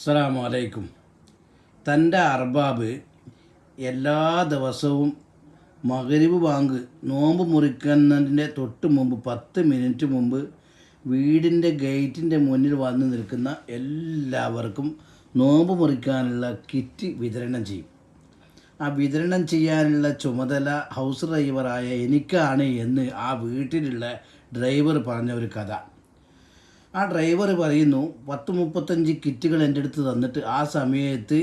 അസ്സലാമു അലൈക്കും. തൻ്റെ അർബാബ് എല്ലാ ദിവസവും മഗ്‌രിബ് ബാങ്ക് നോമ്പ് മുറിക്കുന്നതിൻ്റെ തൊട്ട് മുമ്പ് 10 മിനിറ്റ് മുമ്പ് വീടിൻ്റെ ഗേറ്റിൻ്റെ മുന്നിൽ വന്ന് നിൽക്കുന്ന എല്ലാവർക്കും നോമ്പ് മുറിക്കാനുള്ള കിറ്റ് വിതരണം ചെയ്യും. ആ വിതരണം ചെയ്യാനുള്ള ചുമതല ഹൗസ് ഡ്രൈവറായ എനിക്കാണ് എന്ന് ആ വീട്ടിലുള്ള ഡ്രൈവർ പറഞ്ഞ ഒരു കഥ. ആ ഡ്രൈവർ പറയുന്നു, 10-35 കിറ്റുകൾ എൻ്റെ അടുത്ത് തന്നിട്ട് ആ സമയത്ത്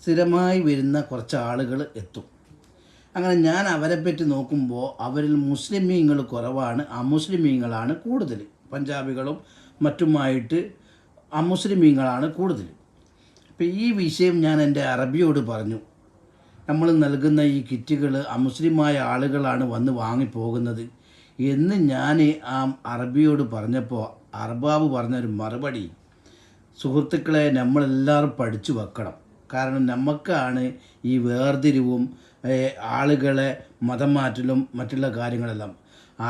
സ്ഥിരമായി വരുന്ന കുറച്ച് ആളുകൾ എത്തും. അങ്ങനെ ഞാൻ അവരെപ്പറ്റി നോക്കുമ്പോൾ അവരിൽ മുസ്ലിമീങ്ങൾ കുറവാണ്, അമുസ്ലിമീങ്ങളാണ് കൂടുതൽ. പഞ്ചാബികളും മറ്റുമായിട്ട് അമുസ്ലിമീങ്ങളാണ് കൂടുതൽ. അപ്പോൾ ഈ വിഷയം ഞാൻ എൻ്റെ അറബിയോട് പറഞ്ഞു. നമ്മൾ നൽകുന്ന ഈ കിറ്റുകൾ അമുസ്ലിമായ ആളുകളാണ് വന്ന് വാങ്ങിപ്പോകുന്നത് എന്ന് ഞാൻ ആ അറബിയോട് പറഞ്ഞപ്പോൾ അർബാബ് പറഞ്ഞൊരു മറുപടി, സുഹൃത്തുക്കളെ, നമ്മളെല്ലാവരും പഠിച്ചു വെക്കണം. കാരണം നമുക്കാണ് ഈ വേർതിരിവും ആളുകളെ മതം മാറ്റലും മറ്റുള്ള കാര്യങ്ങളെല്ലാം.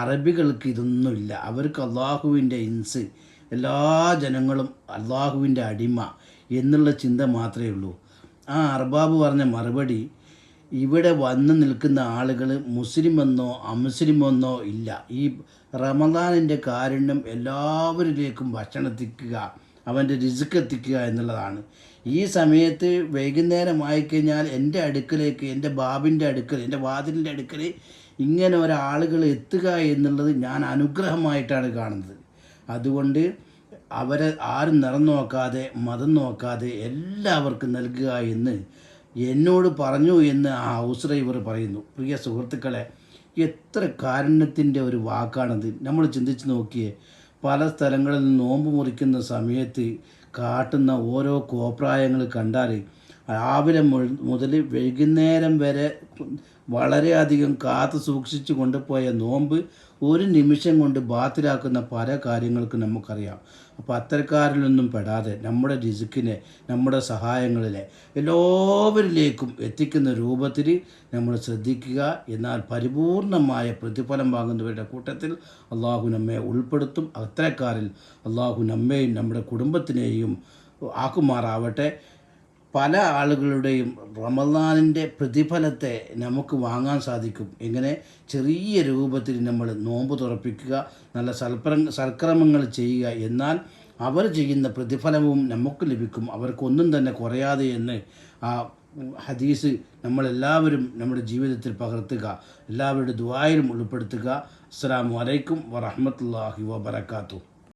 അറബികൾക്ക് ഇതൊന്നുമില്ല. അവർക്ക് അള്ളാഹുവിൻ്റെ ഇൻസ്, എല്ലാ ജനങ്ങളും അള്ളാഹുവിൻ്റെ അടിമ എന്നുള്ള ചിന്ത മാത്രമേ ഉള്ളൂ. ആ അർബാബ് പറഞ്ഞ മറുപടി, ഇവിടെ വന്ന് നിൽക്കുന്ന ആളുകൾ മുസ്ലിമെന്നോ അമുസ്ലിമെന്നോ ഇല്ല. ഈ റമദാനിൻ്റെ കാരുണ്യം എല്ലാവരിലേക്കും ഭക്ഷണം എത്തിക്കുക, അവൻ്റെ റിസ്ക് എത്തിക്കുക എന്നുള്ളതാണ്. ഈ സമയത്ത് വൈകുന്നേരമായി കഴിഞ്ഞാൽ എൻ്റെ അടുക്കലേക്ക്, എൻ്റെ ബാബിൻ്റെ അടുക്കൽ, എൻ്റെ വാതിലിൻ്റെ അടുക്കൽ ഇങ്ങനെ ഒരാളുകൾ എത്തുക എന്നുള്ളത് ഞാൻ അനുഗ്രഹമായിട്ടാണ് കാണുന്നത്. അതുകൊണ്ട് അവരെ ആരും നിറം നോക്കാതെ മതം നോക്കാതെ എല്ലാവർക്കും നൽകുക എന്ന് എന്നോട് പറഞ്ഞു എന്ന് ആ ഹൗസ് ഡ്രൈവർ പറയുന്നു. പ്രിയ സുഹൃത്തുക്കളെ, എത്ര കാരുണ്യത്തിൻ്റെ ഒരു വാക്കാണത്. നമ്മൾ ചിന്തിച്ച് നോക്കിയേ, പല സ്ഥലങ്ങളിൽ നോമ്പ് മുറിക്കുന്ന സമയത്ത് കാട്ടുന്ന ഓരോ കോപ്രായങ്ങൾ കണ്ടാൽ രാവിലെ മുതൽ വൈകുന്നേരം വരെ വളരെയധികം കാത്തു സൂക്ഷിച്ചു കൊണ്ടുപോയ നോമ്പ് ഒരു നിമിഷം കൊണ്ട് ബാത്തിലാക്കുന്ന പല കാര്യങ്ങൾക്കും നമുക്കറിയാം. അപ്പോൾ അത്തരക്കാരിലൊന്നും പെടാതെ നമ്മുടെ റിസ്കിനെ, നമ്മുടെ സഹായങ്ങളിലെ എല്ലാവരിലേക്കും എത്തിക്കുന്ന രൂപത്തിൽ നമ്മൾ ശ്രദ്ധിക്കുക. എന്നാൽ പരിപൂർണമായ പ്രതിഫലം വാങ്ങുന്നവരുടെ കൂട്ടത്തിൽ അള്ളാഹു നമ്മെ ഉൾപ്പെടുത്തും. അത്തരക്കാരിൽ അള്ളാഹു നമ്മെയും നമ്മുടെ കുടുംബത്തിനെയും ആക്കുമാറാവട്ടെ. പല ആളുകളുടെയും റമദാനിൻ്റെ പ്രതിഫലത്തെ നമുക്ക് വാങ്ങാൻ സാധിക്കും. എങ്ങനെ? ചെറിയ രൂപത്തിൽ നമ്മൾ നോമ്പ് തുറപ്പിക്കുക, നല്ല സൽക്രമങ്ങൾ ചെയ്യുക. എന്നാൽ അവർ ചെയ്യുന്ന പ്രതിഫലവും നമുക്ക് ലഭിക്കും, അവർക്കൊന്നും തന്നെ കുറയാതെ എന്ന് ആ ഹദീസ് നമ്മളെല്ലാവരും നമ്മുടെ ജീവിതത്തിൽ പകർത്തുക, എല്ലാവരുടെ ദുആയിലും ഉൾപ്പെടുത്തുക. അസ്സലാമു അലൈക്കും വറഹ്മത്തുള്ളാഹി വബറകാതുഹു.